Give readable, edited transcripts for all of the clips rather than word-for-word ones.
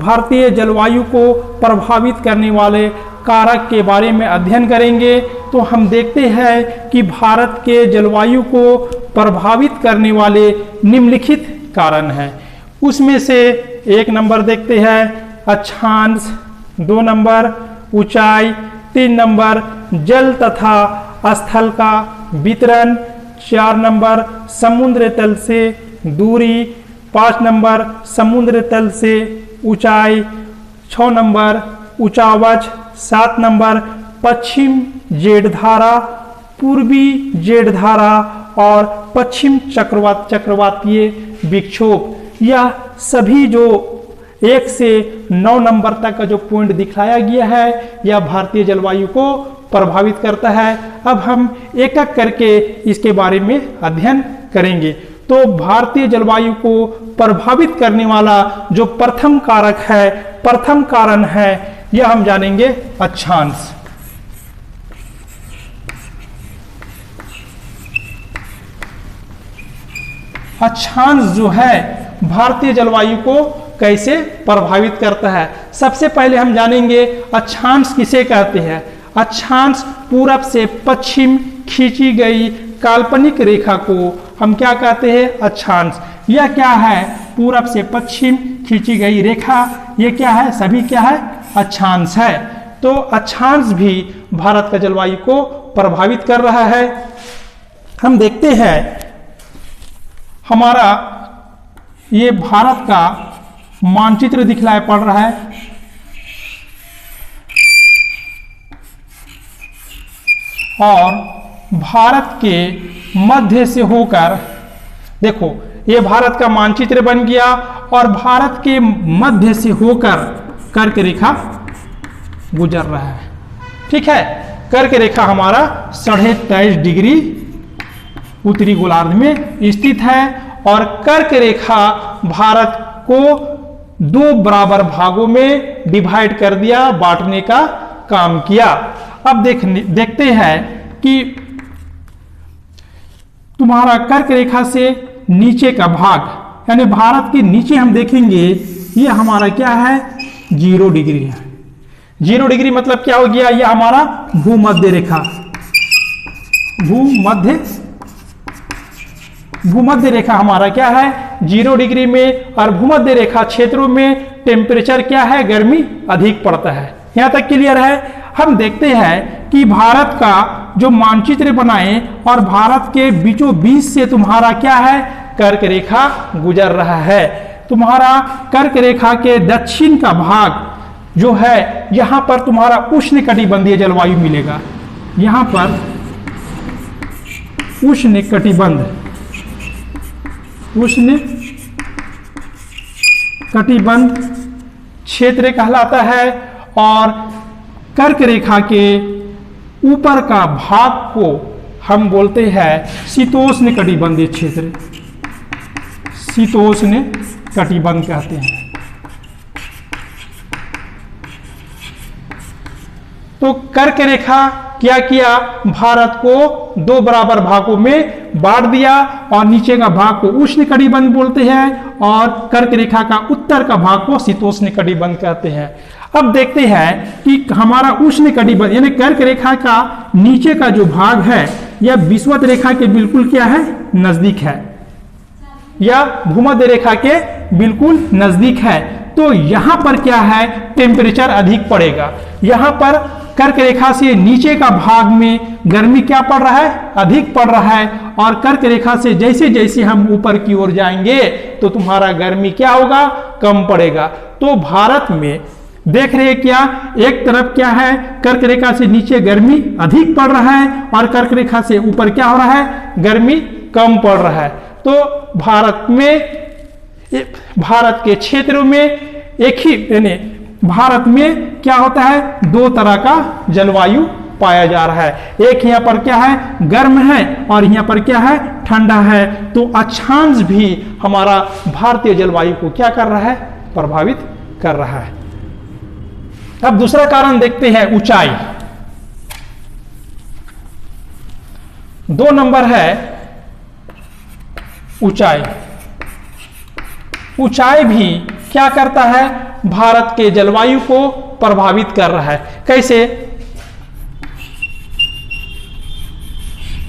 भारतीय जलवायु को प्रभावित करने वाले कारक के बारे में अध्ययन करेंगे। तो हम देखते हैं कि भारत के जलवायु को प्रभावित करने वाले निम्नलिखित कारण हैं। उसमें से एक नंबर देखते हैं अक्षांश, 2 नंबर ऊंचाई, 3 नंबर जल तथा स्थल का वितरण, 4 नंबर समुद्र तल से दूरी, 5 नंबर समुद्र तल से ऊंचाई, 6 नंबर ऊंचावच, 7 नंबर पश्चिम जेठधारा, पूर्वी जेठधारा और पश्चिम चक्रवातीय विक्षोभ। यह सभी जो 1 से 9 नंबर तक का जो पॉइंट दिखाया गया है यह भारतीय जलवायु को प्रभावित करता है। अब हम एक एक करके इसके बारे में अध्ययन करेंगे। तो भारतीय जलवायु को प्रभावित करने वाला जो प्रथम कारक है, प्रथम कारण है, यह हम जानेंगे अक्षांश। अक्षांश जो है भारतीय जलवायु को कैसे प्रभावित करता है। सबसे पहले हम जानेंगे अक्षांश किसे कहते हैं। अक्षांश पूरब से पश्चिम खींची गई काल्पनिक रेखा को हम क्या कहते हैं, अक्षांश। यह क्या है, पूरब से पश्चिम खींची गई रेखा, ये क्या है, सभी क्या है, अक्षांश है। तो अक्षांश भी भारत का जलवायु को प्रभावित कर रहा है। हम देखते हैं हमारा ये भारत का मानचित्र दिखलाय पड़ रहा है। और भारत के मध्य से होकर देखो ये भारत का मानचित्र बन गया और भारत के मध्य से होकर कर्क रेखा गुजर रहा है। ठीक है, कर्क रेखा हमारा 23.5 डिग्री उत्तरी गोलार्ध में स्थित है और कर्क रेखा भारत को 2 बराबर भागों में डिवाइड कर दिया, बांटने का काम किया। अब देखते हैं कि तुम्हारा कर्क रेखा से नीचे का भाग, यानी भारत के नीचे हम देखेंगे ये हमारा क्या है, 0 डिग्री है। 0 डिग्री मतलब क्या हो गया, ये हमारा भूमध्य रेखा, भूमध्य रेखा हमारा क्या है 0 डिग्री में। और भूमध्य रेखा क्षेत्रों में टेम्परेचर क्या है, गर्मी अधिक पड़ता है। यहां तक क्लियर है। हम देखते हैं कि भारत का जो मानचित्र बनाए और भारत के बीचों बीच से तुम्हारा क्या है, कर्क रेखा गुजर रहा है। तुम्हारा कर्क रेखा के दक्षिण का भाग जो है यहां पर तुम्हारा उष्णकटिबंधीय जलवायु मिलेगा। यहां पर उष्णकटिबंध क्षेत्र कहलाता है। और कर्क रेखा के ऊपर का भाग को हम बोलते हैं शीतोष्ण कटिबंधीय क्षेत्र, शीतोष्ण कटिबंध कहते हैं। तो कर्क रेखा क्या किया, भारत को 2 बराबर भागों में बांट दिया और नीचे का भाग को उष्ण कटिबंध बोलते हैं और कर्क रेखा का उत्तर का भाग को शीतोष्ण कटिबंध कहते हैं। अब देखते हैं कि हमारा उष्ण कटिबंध यानी कर्क रेखा का नीचे का जो भाग है यह विषुवत रेखा के बिल्कुल क्या है, नजदीक है, या भूमध्य रेखा के बिल्कुल नजदीक है। तो यहां पर क्या है, टेम्परेचर अधिक पड़ेगा। यहां पर कर्क रेखा से नीचे का भाग में गर्मी क्या पड़ रहा है, अधिक पड़ रहा है। और कर्क रेखा से जैसे जैसे हम ऊपर की ओर जाएंगे तो तुम्हारा गर्मी क्या होगा, कम पड़ेगा। तो भारत में देख रहे हैं क्या, एक तरफ क्या है, कर्क रेखा से नीचे गर्मी अधिक पड़ रहा है और कर्क रेखा से ऊपर क्या हो रहा है, गर्मी कम पड़ रहा है। तो भारत के क्षेत्रों में एक ही यानी भारत में क्या होता है, 2 तरह का जलवायु पाया जा रहा है। एक यहाँ पर क्या है, गर्म है और यहाँ पर क्या है, ठंडा है। तो अक्षांश भी हमारा भारतीय जलवायु को क्या कर रहा है, प्रभावित कर रहा है। अब दूसरा कारण देखते हैं, ऊंचाई। 2 नंबर है ऊंचाई। ऊंचाई भी क्या करता है, भारत के जलवायु को प्रभावित कर रहा है। कैसे?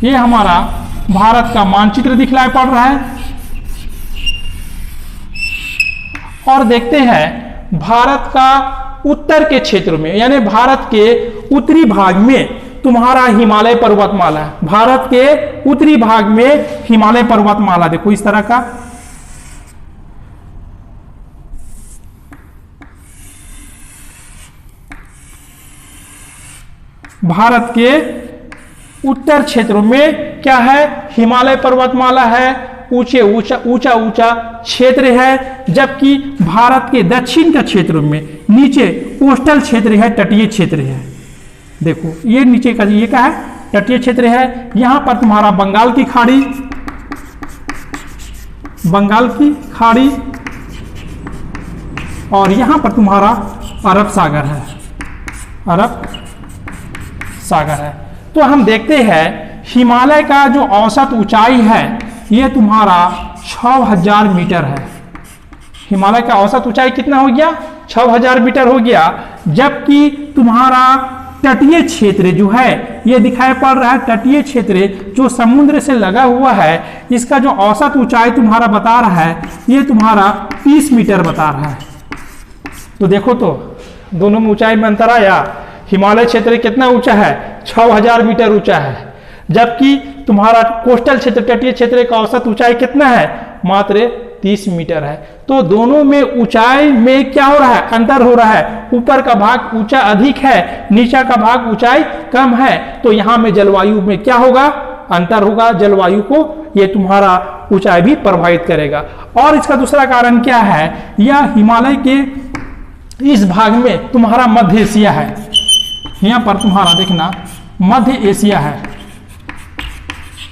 ये हमारा भारत का मानचित्र दिखलाई पड़ रहा है और देखते हैं भारत का उत्तर के क्षेत्र में, यानी भारत के उत्तरी भाग में तुम्हारा हिमालय पर्वतमाला है। भारत के उत्तरी भाग में हिमालय पर्वतमाला देखो इस तरह का, भारत के उत्तर क्षेत्र में क्या है? हिमालय पर्वतमाला है, ऊंचे ऊंचा क्षेत्र है। जबकि भारत के दक्षिण का क्षेत्र में नीचे कोस्टल क्षेत्र है, तटीय क्षेत्र है। देखो ये नीचे का ये क्या है? तटीय क्षेत्र है। यहां पर तुम्हारा बंगाल की खाड़ी और यहां पर तुम्हारा अरब सागर है, अरब सागर है। तो हम देखते हैं हिमालय का जो औसत ऊंचाई है ये तुम्हारा 6000 मीटर है। हिमालय का औसत ऊंचाई कितना हो गया? 6000 मीटर हो गया। जबकि तुम्हारा तटीय क्षेत्र जो है ये दिखाई पड़ रहा है, तटीय क्षेत्र जो समुद्र से लगा हुआ है, इसका जो औसत ऊंचाई तुम्हारा बता रहा है ये तुम्हारा 30 मीटर बता रहा है। तो देखो तो दोनों में ऊंचाई में अंतर आया। हिमालय क्षेत्र कितना ऊंचा है? 6000 मीटर ऊंचा है। जबकि तुम्हारा कोस्टल क्षेत्र, तटीय क्षेत्र का औसत ऊंचाई कितना है? मात्र 30 मीटर है। तो दोनों में ऊंचाई में क्या हो रहा है? अंतर हो रहा है। ऊपर का भाग ऊंचा अधिक है, नीचा का भाग ऊंचाई कम है। तो यहां में जलवायु में क्या होगा? अंतर होगा। जलवायु को ये तुम्हारा ऊंचाई भी प्रभावित करेगा। और इसका दूसरा कारण क्या है? यह हिमालय के इस भाग में तुम्हारा मध्य एशिया है। यहां पर तुम्हारा देखना मध्य एशिया है।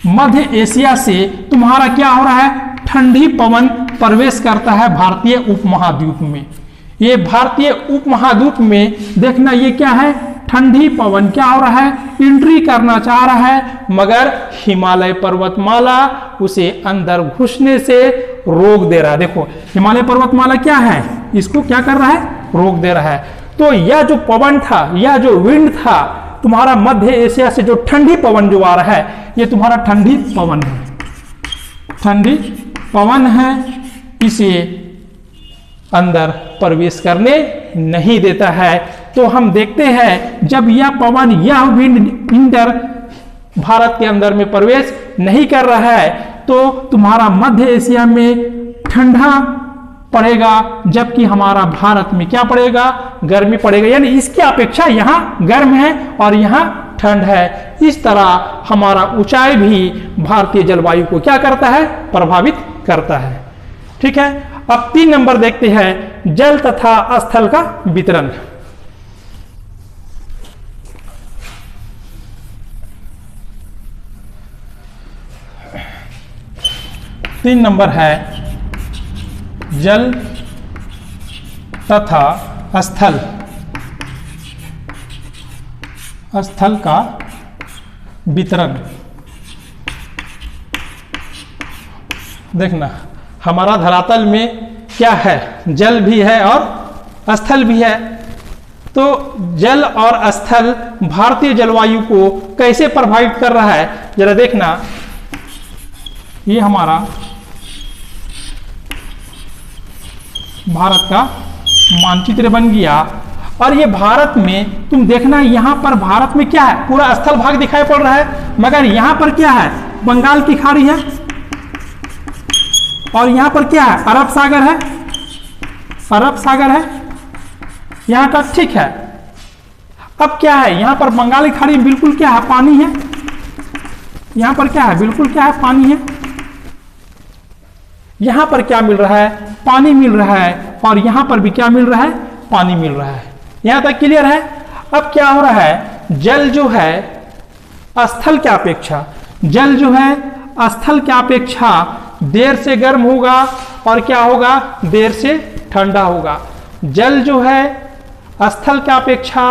मध्य एशिया से तुम्हारा क्या हो रहा है? ठंडी पवन प्रवेश करता है भारतीय उपमहाद्वीप में। ये भारतीय उपमहाद्वीप में देखना ये क्या है? ठंडी पवन क्या हो रहा है? एंट्री करना चाह रहा है, मगर हिमालय पर्वतमाला उसे अंदर घुसने से रोक दे रहा है। देखो हिमालय पर्वतमाला क्या है? इसको क्या कर रहा है? रोक दे रहा है। तो यह जो पवन था, यह जो विंड था तुम्हारा मध्य एशिया से, जो ठंडी पवन जो आ रहा है ये तुम्हारा ठंडी पवन है, ठंडी पवन है। इसे अंदर प्रवेश करने नहीं देता है। तो हम देखते हैं जब यह पवन, यह विंड इंटर भारत के अंदर में प्रवेश नहीं कर रहा है तो तुम्हारा मध्य एशिया में ठंडा पड़ेगा, जबकि हमारा भारत में क्या पड़ेगा? गर्मी पड़ेगा। यानी इसकी अपेक्षा यहाँ गर्म है और यहाँ ठंड है। इस तरह हमारा ऊंचाई भी भारतीय जलवायु को क्या करता है? प्रभावित करता है। ठीक है। अब 3 नंबर देखते हैं, जल तथा स्थल का वितरण। तीन नंबर है जल तथा स्थल, स्थल का वितरण। देखना हमारा धरातल में क्या है? जल भी है और स्थल भी है। तो जल और स्थल भारतीय जलवायु को कैसे प्रभावित कर रहा है जरा देखना। ये हमारा भारत का मानचित्र बन गया और ये भारत में तुम देखना यहां पर भारत में क्या है? पूरा स्थल भाग दिखाई पड़ रहा है, मगर यहां पर क्या है? बंगाल की खाड़ी है और यहां पर क्या है? अरब सागर है, अरब सागर है। यहां तक ठीक है। अब क्या है? यहां पर बंगाल की खाड़ी में बिल्कुल क्या है? पानी है। यहां पर क्या है? बिल्कुल क्या है? पानी है। यहां पर क्या मिल रहा है? पानी मिल रहा है और यहां पर भी क्या मिल रहा है? पानी मिल रहा है। यहां तक क्लियर है। अब क्या हो रहा है? जल जो है स्थल की अपेक्षा, जल जो है स्थल की अपेक्षा देर से गर्म होगा और क्या होगा? देर से ठंडा होगा। जल जो है स्थल की अपेक्षा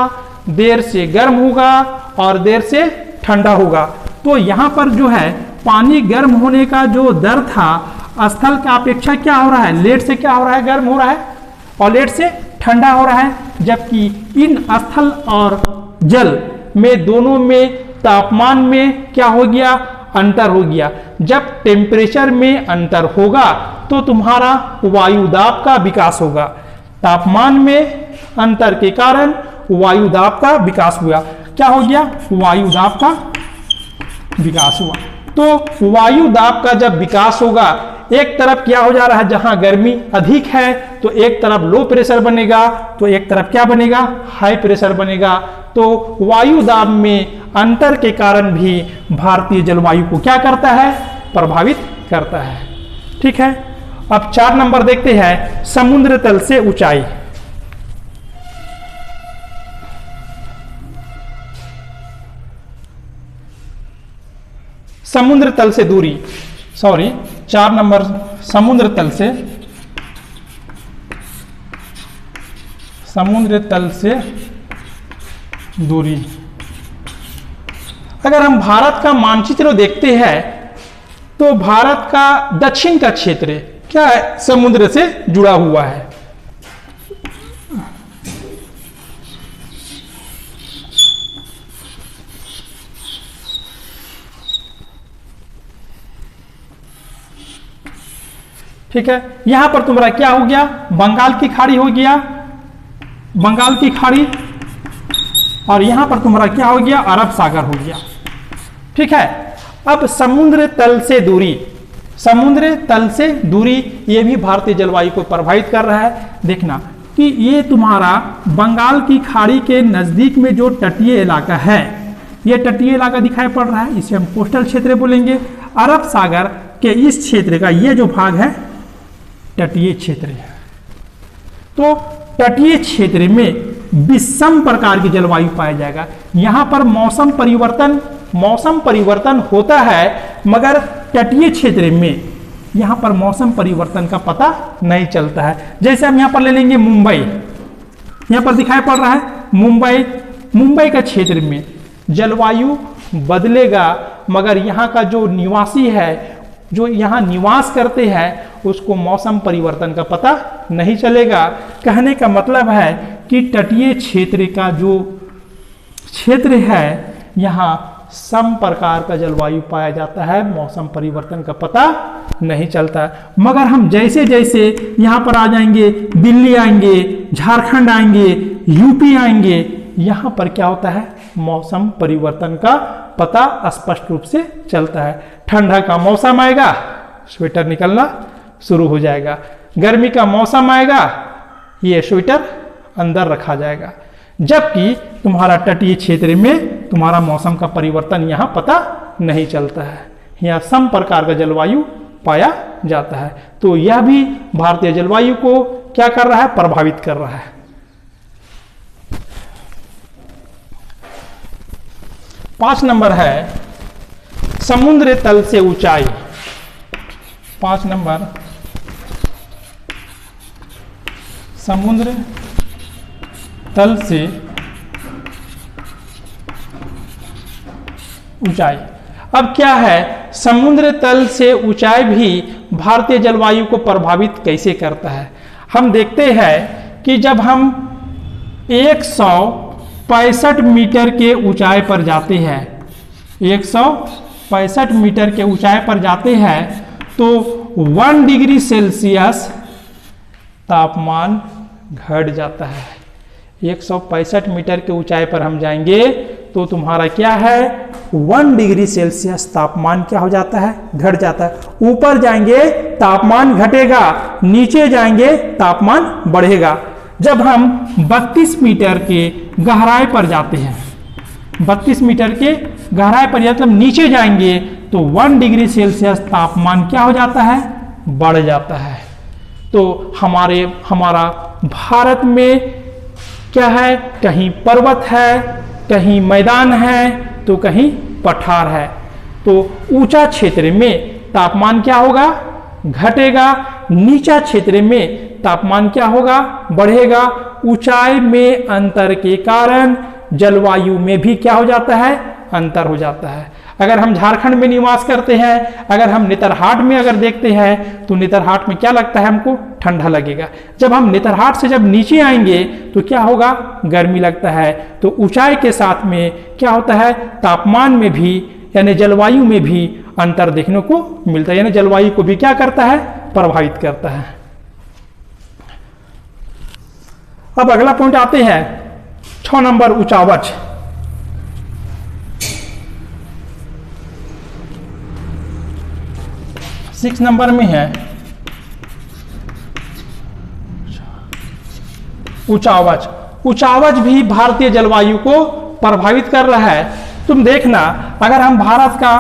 देर से गर्म होगा और देर से ठंडा होगा। तो यहां पर जो है पानी गर्म होने का जो दर था स्थल की अपेक्षा क्या हो रहा है? लेट से क्या हो रहा है? गर्म हो रहा है और लेट से ठंडा हो रहा है, जबकि इन स्थल और जल में दोनों में तापमान में क्या हो गया, अंतर हो गया। जब टेम्परेचर में अंतर होगा तो तुम्हारा वायु दाब का विकास होगा। तापमान में अंतर के कारण वायु दाब का विकास हुआ। क्या हो गया, वायु दाब का विकास हुआ। तो वायु दाब का जब विकास होगा, एक तरफ क्या हो जा रहा है, जहां गर्मी अधिक है तो एक तरफ लो प्रेशर बनेगा, तो एक तरफ क्या बनेगा, हाई प्रेशर बनेगा। तो वायु दाब में अंतर के कारण भी भारतीय जलवायु को क्या करता है, प्रभावित करता है। ठीक है, अब 4 नंबर देखते हैं, समुद्र तल से ऊंचाई। समुद्र तल से दूरी, 4 नंबर समुद्र तल से दूरी। अगर हम भारत का मानचित्र देखते हैं तो भारत का दक्षिण का क्षेत्र क्या है, समुद्र से जुड़ा हुआ है। ठीक है, यहां पर तुम्हारा क्या हो गया, बंगाल की खाड़ी हो गया, बंगाल की खाड़ी, और यहां पर तुम्हारा क्या हो गया, अरब सागर हो गया। ठीक है, अब समुद्र तल से दूरी, समुद्र तल से दूरी ये भी भारतीय जलवायु को प्रभावित कर रहा है। देखना कि ये तुम्हारा बंगाल की खाड़ी के नजदीक में जो तटीय इलाका है, ये तटीय इलाका दिखाई पड़ रहा है, इसे हम कोस्टल क्षेत्र बोलेंगे। अरब सागर के इस क्षेत्र का ये जो भाग है तटीय क्षेत्र है। तो तटीय क्षेत्र में विषम प्रकार की जलवायु पाया जाएगा। यहां पर मौसम परिवर्तन होता है, मगर तटीय क्षेत्र में यहां पर मौसम परिवर्तन का पता नहीं चलता है। जैसे हम यहां पर ले लेंगे मुंबई, यहां पर दिखाई पड़ रहा है मुंबई का क्षेत्र में जलवायु बदलेगा, मगर यहां का जो निवासी है, जो यहाँ निवास करते हैं, उसको मौसम परिवर्तन का पता नहीं चलेगा। कहने का मतलब है कि तटीय क्षेत्र का जो क्षेत्र है, यहाँ सम प्रकार का जलवायु पाया जाता है, मौसम परिवर्तन का पता नहीं चलता है। मगर हम जैसे जैसे यहाँ पर आ जाएंगे, दिल्ली आएंगे, झारखंड आएंगे, यूपी आएंगे, यहाँ पर क्या होता है, मौसम परिवर्तन का पता स्पष्ट रूप से चलता है। ठंडा का मौसम आएगा, स्वेटर निकलना शुरू हो जाएगा। गर्मी का मौसम आएगा, ये स्वेटर अंदर रखा जाएगा। जबकि तुम्हारा तटीय क्षेत्र में तुम्हारा मौसम का परिवर्तन यहाँ पता नहीं चलता है, यहाँ सम प्रकार का जलवायु पाया जाता है। तो यह भी भारतीय जलवायु को क्या कर रहा है, प्रभावित कर रहा है। 5 नंबर है समुद्र तल से ऊंचाई। 5 नंबर समुद्र तल से ऊंचाई। अब क्या है, समुद्र तल से ऊंचाई भी भारतीय जलवायु को प्रभावित कैसे करता है। हम देखते हैं कि जब हम 165 मीटर के ऊंचाई पर जाते हैं, 165 मीटर के ऊंचाई पर जाते हैं, तो 1 डिग्री सेल्सियस तापमान घट जाता है। 165 मीटर के ऊंचाई पर हम जाएंगे तो तुम्हारा क्या है, 1 डिग्री सेल्सियस तापमान क्या हो जाता है, घट जाता है। ऊपर जाएंगे तापमान घटेगा, नीचे जाएंगे तापमान बढ़ेगा। जब हम 32 मीटर के गहराई पर जाते हैं, 32 मीटर के गहराई पर मतलब नीचे जाएंगे, तो 1 डिग्री सेल्सियस तापमान क्या हो जाता है, बढ़ जाता है। तो हमारा भारत में क्या है, कहीं पर्वत है, कहीं मैदान है, तो कहीं पठार है। तो ऊंचा क्षेत्र में तापमान क्या होगा, घटेगा, नीचा क्षेत्र में तापमान क्या होगा, बढ़ेगा। ऊंचाई में अंतर के कारण जलवायु में भी क्या हो जाता है, अंतर हो जाता है। अगर हम झारखंड में निवास करते हैं, अगर हम नेतरहाट में अगर देखते हैं तो नेतरहाट में क्या लगता है हमको, ठंडा लगेगा। जब हम नेतरहाट से जब नीचे आएंगे तो क्या होगा, गर्मी लगता है। तो ऊंचाई के साथ में क्या होता है, तापमान में भी यानी जलवायु में भी अंतर देखने को मिलता है, यानी जलवायु को भी क्या करता है, प्रभावित करता है। अब अगला पॉइंट आते हैं 6 नंबर ऊंचावच। 6 नंबर में है ऊंचावच। ऊंचावच भी भारतीय जलवायु को प्रभावित कर रहा है। तुम देखना, अगर हम भारत का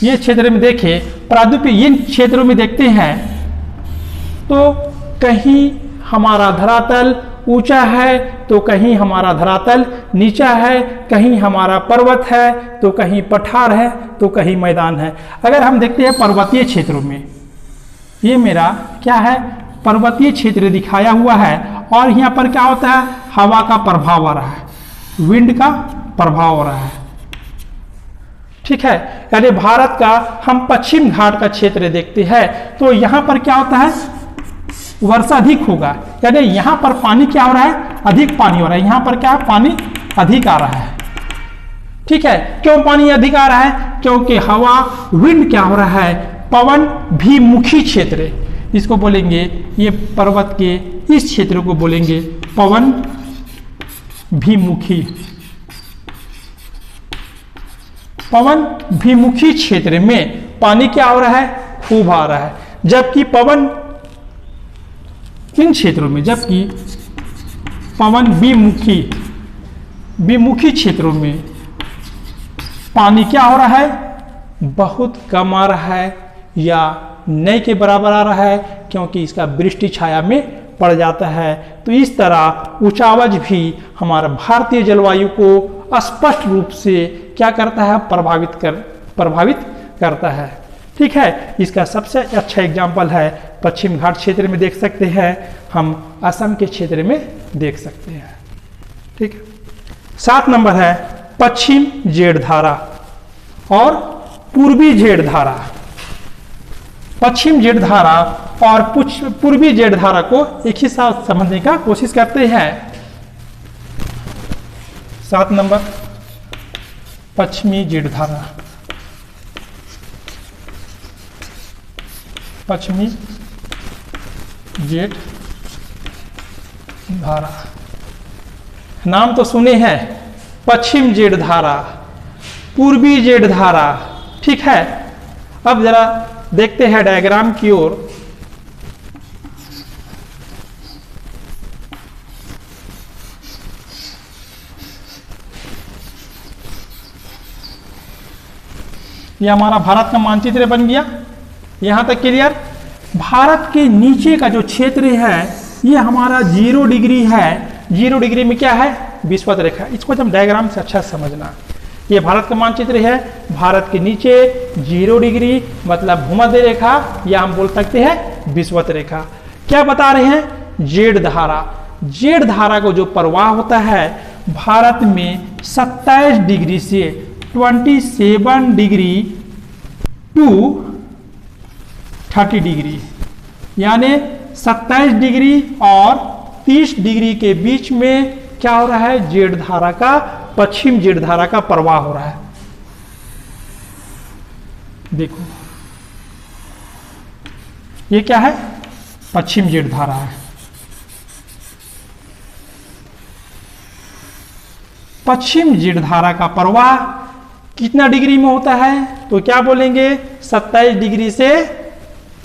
ये क्षेत्र में देखें, प्रायद्वीपीय इन क्षेत्रों में देखते हैं तो कहीं हमारा धरातल ऊंचा है तो कहीं हमारा धरातल नीचा है, कहीं हमारा पर्वत है तो कहीं पठार है तो कहीं मैदान है। अगर हम देखते हैं पर्वतीय क्षेत्रों में, ये मेरा क्या है, पर्वतीय क्षेत्र दिखाया हुआ है और यहाँ पर क्या होता है, हवा का प्रभाव आ रहा है, विंड का प्रभाव हो रहा है। ठीक है, यानी भारत का हम पश्चिम घाट का क्षेत्र देखते हैं तो यहाँ पर क्या होता है, वर्षा अधिक होगा, यानी यहाँ पर पानी क्या हो रहा है, अधिक पानी हो रहा है। यहाँ पर क्या है, पानी अधिक आ रहा है। ठीक है, क्यों पानी अधिक आ रहा है, क्योंकि हवा विंड क्या हो रहा है, पवन भिमुखी क्षेत्र, इसको बोलेंगे, ये पर्वत के इस क्षेत्र को बोलेंगे पवन भिमुखी। पवन भिमुखी क्षेत्र में पानी क्या हो रहा है, खूब आ रहा है। जबकि पवन किन क्षेत्रों में, जबकि पवन विमुखी क्षेत्रों में पानी क्या हो रहा है, बहुत कम आ रहा है या नए के बराबर आ रहा है, क्योंकि इसका वृष्टि छाया में पड़ जाता है। तो इस तरह ऊंचावच भी हमारा भारतीय जलवायु को स्पष्ट रूप से क्या करता है, प्रभावित करता है। ठीक है, इसका सबसे अच्छा एग्जाम्पल है पश्चिम घाट क्षेत्र में देख सकते हैं, हम असम के क्षेत्र में देख सकते हैं। ठीक है, 7 नंबर है पश्चिम जेठ धारा और पूर्वी जेठ धारा। पश्चिम जेठ धारा और पूर्वी जेठ धारा को एक ही साथ समझने का कोशिश करते हैं। 7 नंबर पश्चिमी जेठ धारा, पश्चिमी जेठ धारा, नाम तो सुने हैं, पश्चिम जेठ धारा, पूर्वी जेठ धारा। ठीक है, अब जरा देखते हैं डायग्राम की ओर। यह हमारा भारत का मानचित्र बन गया, यहां तक क्लियर। भारत के नीचे का जो क्षेत्र है ये हमारा 0 डिग्री है। 0 डिग्री में क्या है, विषुवत रेखा। इसको जब डायग्राम से अच्छा समझना, ये भारत का मानचित्र है, भारत के नीचे 0 डिग्री मतलब भूमध्य रेखा, या हम बोल सकते हैं विषुवत रेखा। क्या बता रहे हैं, जेठ धारा। जेठ धारा को जो प्रवाह होता है भारत में 27 डिग्री से 27 डिग्री टू 30 डिग्री, यानी 27 डिग्री और 30 डिग्री के बीच में क्या हो रहा है, जेठ धारा का, पश्चिम जेठ धारा का प्रवाह हो रहा है। देखो ये क्या है, पश्चिम जेठ धारा है। पश्चिम जेठ धारा का प्रवाह कितना डिग्री में होता है, तो क्या बोलेंगे, 27 डिग्री से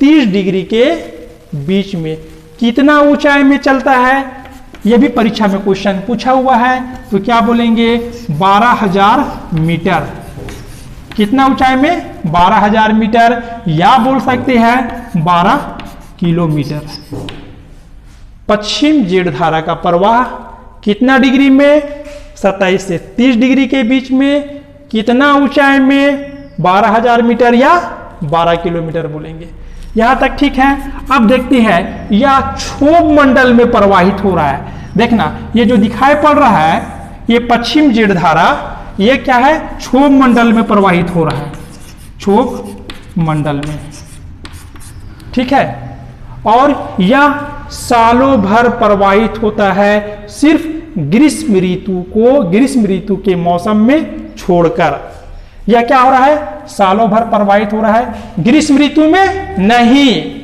30 डिग्री के बीच में। कितना ऊंचाई में चलता है, यह भी परीक्षा में क्वेश्चन पूछा हुआ है, तो क्या बोलेंगे, 12,000 मीटर। कितना ऊंचाई में, 12,000 मीटर, या बोल सकते हैं 12 किलोमीटर। पश्चिम जेठ धारा का प्रवाह कितना डिग्री में, 27 से 30 डिग्री के बीच में। कितना ऊंचाई में, 12,000 मीटर या 12 किलोमीटर बोलेंगे। यहां तक ठीक है। अब देखते हैं यह क्षोभ मंडल में प्रवाहित हो रहा है। देखना, ये जो दिखाई पड़ रहा है ये पश्चिम जेठ धारा, ये क्या है, क्षोभ मंडल में प्रवाहित हो रहा है, क्षोभ मंडल में, ठीक है। और यह सालों भर प्रवाहित होता है, सिर्फ ग्रीष्म ऋतु के मौसम में छोड़कर। यह क्या हो रहा है, सालों भर प्रवाहित हो रहा है, ग्रीष्म ऋतु में नहीं।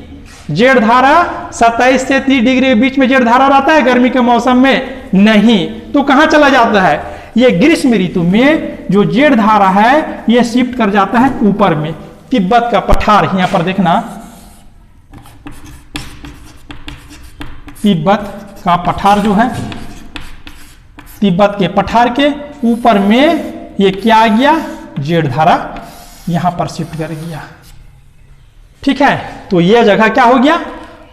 जेठ धारा 27 से 30 डिग्री के बीच में जेठ धारा रहता है, गर्मी के मौसम में नहीं। तो कहां चला जाता है, ये ग्रीष्म ऋतु में जो जेठ धारा है ये शिफ्ट कर जाता है ऊपर में। तिब्बत का पठार, यहां पर देखना, तिब्बत का पठार जो है, तिब्बत के पठार के ऊपर में ये क्या आ गया, जेठ धारा यहां पर शिफ्ट कर गया, ठीक है। तो यह जगह क्या हो गया,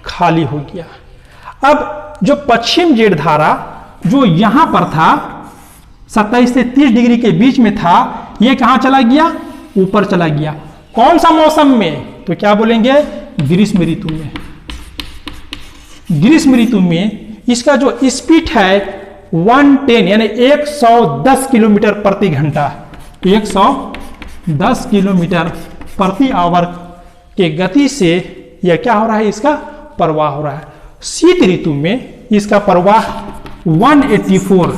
खाली हो गया। अब जो पश्चिम जेठ धारा जो यहां पर था 27 से 30 डिग्री के बीच में था, यह कहां चला गया, ऊपर चला गया। कौन सा मौसम में, तो क्या बोलेंगे, ग्रीष्म ऋतु में। ग्रीष्म ऋतु में इसका जो स्पीड है 110 यानी 110 किलोमीटर प्रति घंटा, 110 किलोमीटर प्रति आवर के गति से यह क्या हो रहा है, इसका प्रवाह हो रहा है। शीत ऋतु में इसका प्रवाह 184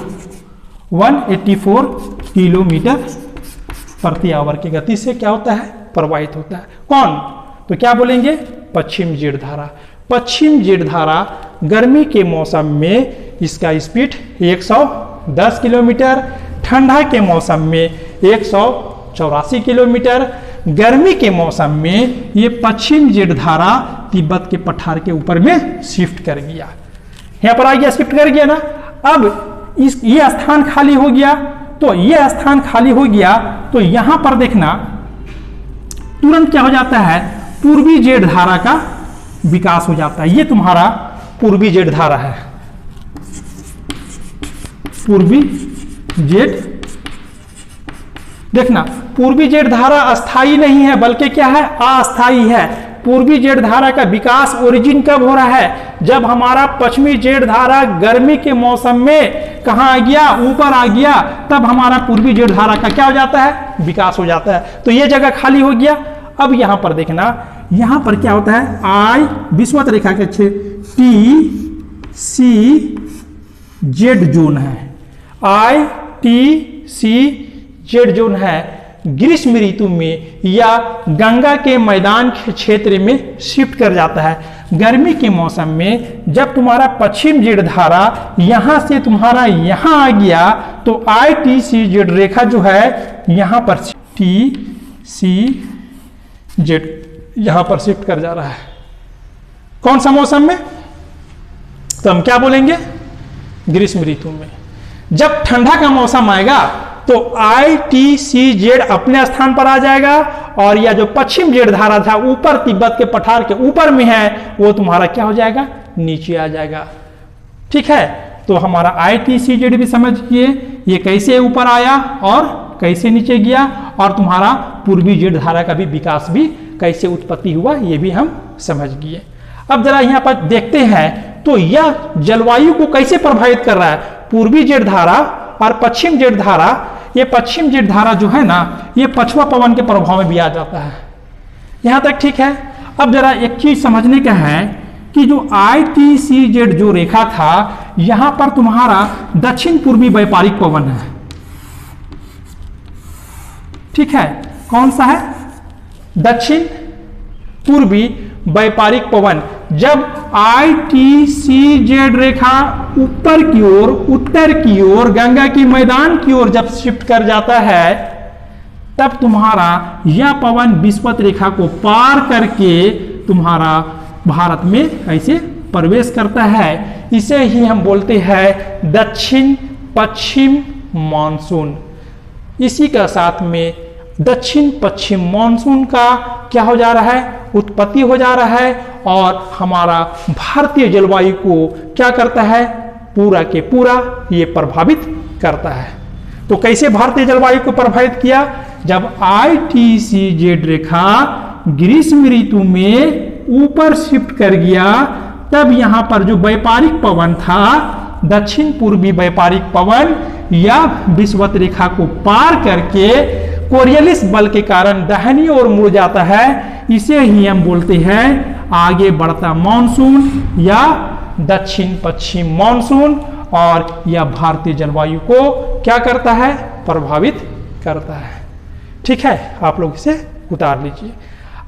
किलोमीटर प्रति आवर की गति से क्या होता है, प्रवाहित होता है। कौन, तो क्या बोलेंगे, पश्चिम जेठ धारा। पश्चिम जेठ धारा गर्मी के मौसम में इसका स्पीड 110 किलोमीटर, ठंडा के मौसम में 184 किलोमीटर, गर्मी के मौसम में ये पश्चिम जेठ धारा तिब्बत के पठार के ऊपर में शिफ्ट कर गया, यहां पर आ गया, शिफ्ट कर गया ना। अब ये स्थान खाली हो गया, तो ये स्थान खाली हो गया तो यहां पर देखना तुरंत क्या हो जाता है, पूर्वी जेठ धारा का विकास हो जाता है। ये तुम्हारा पूर्वी जेठ धारा है, पूर्वी जेठ, देखना पूर्वी जेठ धारा अस्थाई नहीं है बल्कि क्या है, अस्थाई है। पूर्वी जेठ धारा का विकास ओरिजिन कब हो रहा है, जब हमारा पश्चिमी जेठ धारा गर्मी के मौसम में कहां आ गया, ऊपर आ गया, तब हमारा पूर्वी जेठ धारा का क्या हो जाता है, विकास हो जाता है। तो यह जगह खाली हो गया। अब यहां पर देखना, यहां पर क्या होता है, आई विषुवत रेखा के टी सी जेड जोन है, I T C Z zone है। ग्रीष्म ऋतु में या गंगा के मैदान के क्षेत्र में शिफ्ट कर जाता है। गर्मी के मौसम में जब तुम्हारा पश्चिम जेड धारा यहां से तुम्हारा यहां आ गया तो आई टी सी जेड रेखा जो है यहां पर टी सी जेड यहां पर शिफ्ट कर जा रहा है। कौन सा मौसम में, तो हम क्या बोलेंगे, ग्रीष्म ऋतु में। जब ठंडा का मौसम आएगा तो आई टी सी जेड अपने स्थान पर आ जाएगा और यह जो पश्चिम जेड धारा था ऊपर तिब्बत के पठार के ऊपर में है वो तुम्हारा क्या हो जाएगा, नीचे आ जाएगा, ठीक है। तो हमारा आई टी सी जेड भी समझिए ये कैसे ऊपर आया और कैसे नीचे गया, और तुम्हारा पूर्वी जेड धारा का भी विकास भी कैसे उत्पत्ति हुआ ये भी हम समझ गए। अब जरा यहाँ पर देखते हैं तो यह जलवायु को कैसे प्रभावित कर रहा है। पूर्वी जेठ धारा और पश्चिम जेठ धारा, ये पश्चिम जेठ धारा जो है ना ये पछुआ पवन के प्रभाव में भी आ जाता है। यहां तक ठीक है। अब जरा एक चीज समझने का है कि जो आई टी सी जेड जो रेखा था यहां पर तुम्हारा दक्षिण पूर्वी व्यापारिक पवन है, ठीक है। कौन सा है, दक्षिण पूर्वी व्यापारिक पवन। जब आई टी सी जेड रेखा ऊपर की ओर, उत्तर की ओर, गंगा की मैदान की ओर जब शिफ्ट कर जाता है तब तुम्हारा यह पवन विषुवत रेखा को पार करके तुम्हारा भारत में ऐसे प्रवेश करता है। इसे ही हम बोलते हैं दक्षिण पश्चिम मानसून। इसी का साथ में दक्षिण पश्चिम मानसून का क्या हो जा रहा है, उत्पत्ति हो जा रहा है और हमारा भारतीय जलवायु को क्या करता है, पूरा के पूरा ये प्रभावित करता है। तो कैसे भारतीय जलवायु को प्रभावित किया, जब आई टी सी जेड रेखा ग्रीष्म ऋतु में ऊपर शिफ्ट कर गया तब यहां पर जो व्यापारिक पवन था दक्षिण पूर्वी व्यापारिक पवन या विषुवत रेखा को पार करके कोरियलिस बल के कारण दाहिनी ओर मुड़ जाता है, इसे ही हम बोलते हैं आगे बढ़ता मानसून या दक्षिण पश्चिम मानसून, और यह भारतीय जलवायु को क्या करता है, प्रभावित करता है। ठीक है, आप लोग इसे उतार लीजिए।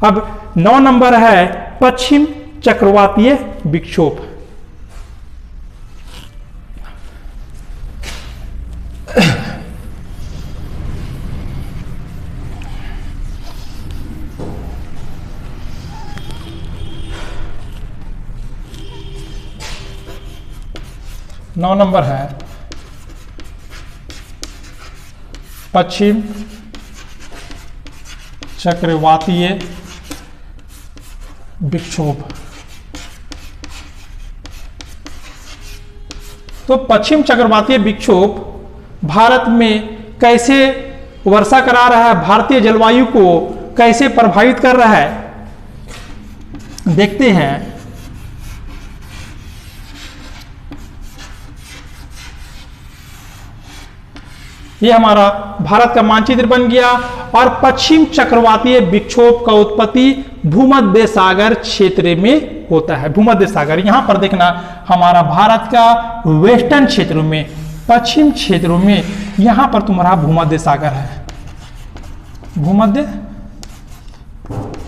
अब 9 नंबर है पश्चिम चक्रवातीय विक्षोभ। नौ नंबर है पश्चिम चक्रवातीय विक्षोभ। तो पश्चिम चक्रवातीय विक्षोभ भारत में कैसे वर्षा करा रहा है, भारतीय जलवायु को कैसे प्रभावित कर रहा है, देखते हैं। ये हमारा भारत का मानचित्र बन गया, और पश्चिम चक्रवातीय विक्षोभ का उत्पत्ति भूमध्य सागर क्षेत्र में होता है। भूमध्य सागर यहां पर देखना, हमारा भारत का वेस्टर्न क्षेत्रों में, पश्चिम क्षेत्रों में यहां पर तुम्हारा भूमध्य सागर है, भूमध्य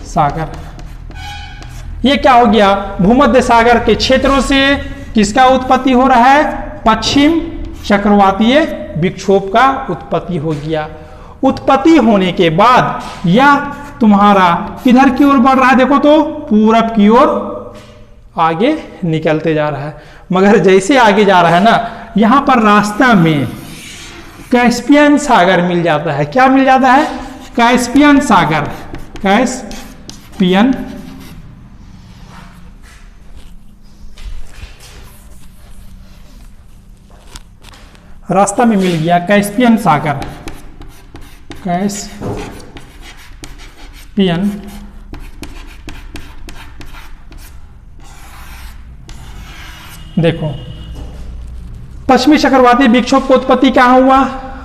सागर। ये क्या हो गया, भूमध्य सागर के क्षेत्रों से किसका उत्पत्ति हो रहा है, पश्चिम चक्रवातीय विक्षोभ का उत्पत्ति हो गया। उत्पत्ति होने के बाद यह तुम्हारा किधर की ओर बढ़ रहा है, देखो तो पूरब की ओर आगे निकलते जा रहा है। मगर जैसे आगे जा रहा है ना, यहां पर रास्ता में कैस्पियन सागर मिल जाता है। क्या मिल जाता है, कैस्पियन सागर, कैस्पियन रास्ता में मिल गया कैस्पियन सागर, कैस्पियन देखो, पश्चिमी चक्रवाती विक्षोभ की उत्पत्ति कहां हुआ,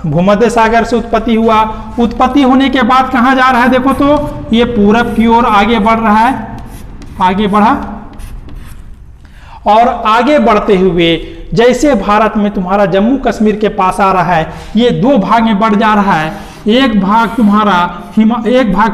भूमध्य सागर से उत्पत्ति हुआ। उत्पत्ति होने के बाद कहां जा रहा है, देखो तो ये पूरब की ओर आगे बढ़ रहा है, आगे बढ़ा, और आगे बढ़ते हुए जैसे भारत में तुम्हारा जम्मू कश्मीर के पास आ रहा है, ये 2 भाग में बढ़ जा रहा है। एक भाग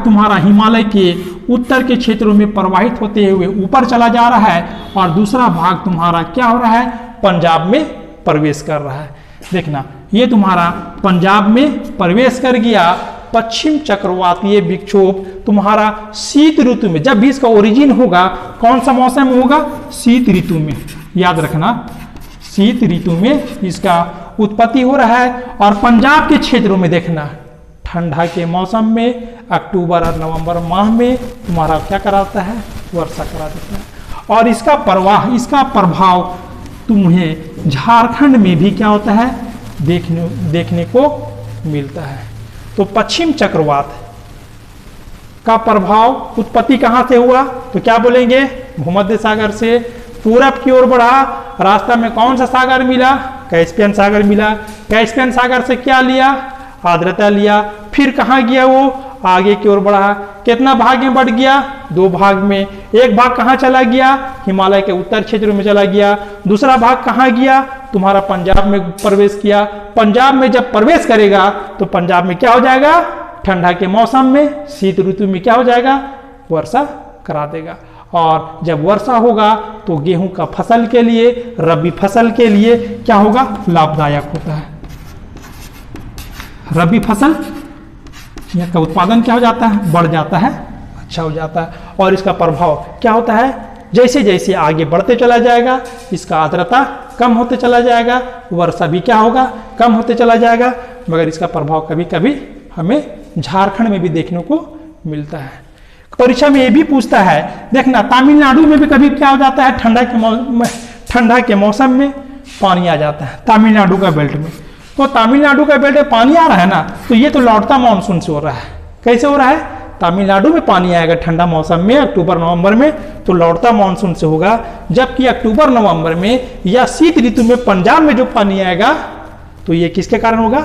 तुम्हारा हिमालय के उत्तर के क्षेत्रों में प्रवाहित होते हुए ऊपर चला जा रहा है, और दूसरा भाग तुम्हारा क्या हो रहा है, पंजाब में प्रवेश कर रहा है। देखना, ये तुम्हारा पंजाब में प्रवेश कर गया। पश्चिम चक्रवातीय विक्षोभ तुम्हारा शीत ऋतु में, जब भी इसका ओरिजिन होगा, कौन सा मौसम होगा, शीत ऋतु में, याद रखना, शीत ऋतु में इसका उत्पत्ति हो रहा है। और पंजाब के क्षेत्रों में देखना, ठंडा के मौसम में अक्टूबर और नवंबर माह में तुम्हारा क्या कराता है, वर्षा करा देता है। और इसका प्रभाव तुम्हें झारखंड में भी क्या होता है, देखने को मिलता है। तो पश्चिम चक्रवात का प्रभाव उत्पत्ति कहां से हुआ, तो क्या बोलेंगे, भूमध्य सागर से पूरब की ओर बढ़ा। रास्ता में कौन सा सागर मिला, कैस्पियन सागर मिला। कैस्पियन सागर से क्या लिया, आर्द्रता लिया। फिर कहाँ गया, वो आगे की ओर बढ़ा। कितना भाग में बढ़ गया, 2 भाग में। एक भाग कहाँ चला गया, हिमालय के उत्तर क्षेत्र में चला गया। दूसरा भाग कहाँ गया, तुम्हारा पंजाब में प्रवेश किया। पंजाब में जब प्रवेश करेगा तो पंजाब में क्या हो जाएगा, ठंडा के मौसम में, शीत ऋतु में क्या हो जाएगा, वर्षा करा देगा। और जब वर्षा होगा तो गेहूं का फसल के लिए, रबी फसल के लिए क्या होगा, लाभदायक होता है। रबी फसल का उत्पादन क्या हो जाता है, बढ़ जाता है, अच्छा हो जाता है। और इसका प्रभाव क्या होता है, जैसे जैसे आगे बढ़ते चला जाएगा, इसका आर्द्रता कम होते चला जाएगा, वर्षा भी क्या होगा, कम होते चला जाएगा। मगर इसका प्रभाव कभी कभी हमें झारखंड में भी देखने को मिलता है। परीक्षा में ये भी पूछता है, देखना, तमिलनाडु में भी कभी क्या हो जाता है, ठंडा के मौसम में पानी आ जाता है तमिलनाडु का बेल्ट में। तो तमिलनाडु का बेल्ट में पानी आ रहा है ना, तो ये तो लौटता मानसून से हो रहा है। कैसे हो रहा है, तमिलनाडु में पानी आएगा ठंडा मौसम में, अक्टूबर नवंबर में, तो लौटता मानसून से होगा। जबकि अक्टूबर नवंबर में या शीत ऋतु में पंजाब में जो पानी आएगा तो ये किसके कारण होगा?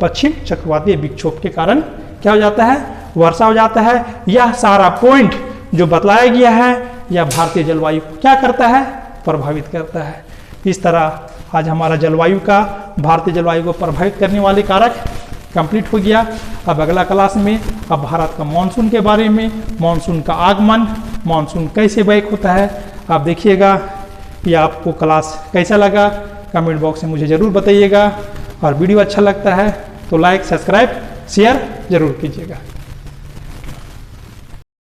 पश्चिम चक्रवातीय विक्षोभ के कारण क्या हो जाता है? वर्षा हो जाता है। यह सारा पॉइंट जो बतलाया गया है यह भारतीय जलवायु को क्या करता है? प्रभावित करता है। इस तरह आज हमारा जलवायु का, भारतीय जलवायु को प्रभावित करने वाले कारक कंप्लीट हो गया। अब अगला क्लास में अब भारत का मानसून के बारे में, मानसून का आगमन, मानसून कैसे बैक होता है, आप देखिएगा। ये आपको क्लास कैसा लगा कमेंट बॉक्स में मुझे ज़रूर बताइएगा। और वीडियो अच्छा लगता है तो लाइक, सब्सक्राइब, शेयर जरूर कीजिएगा।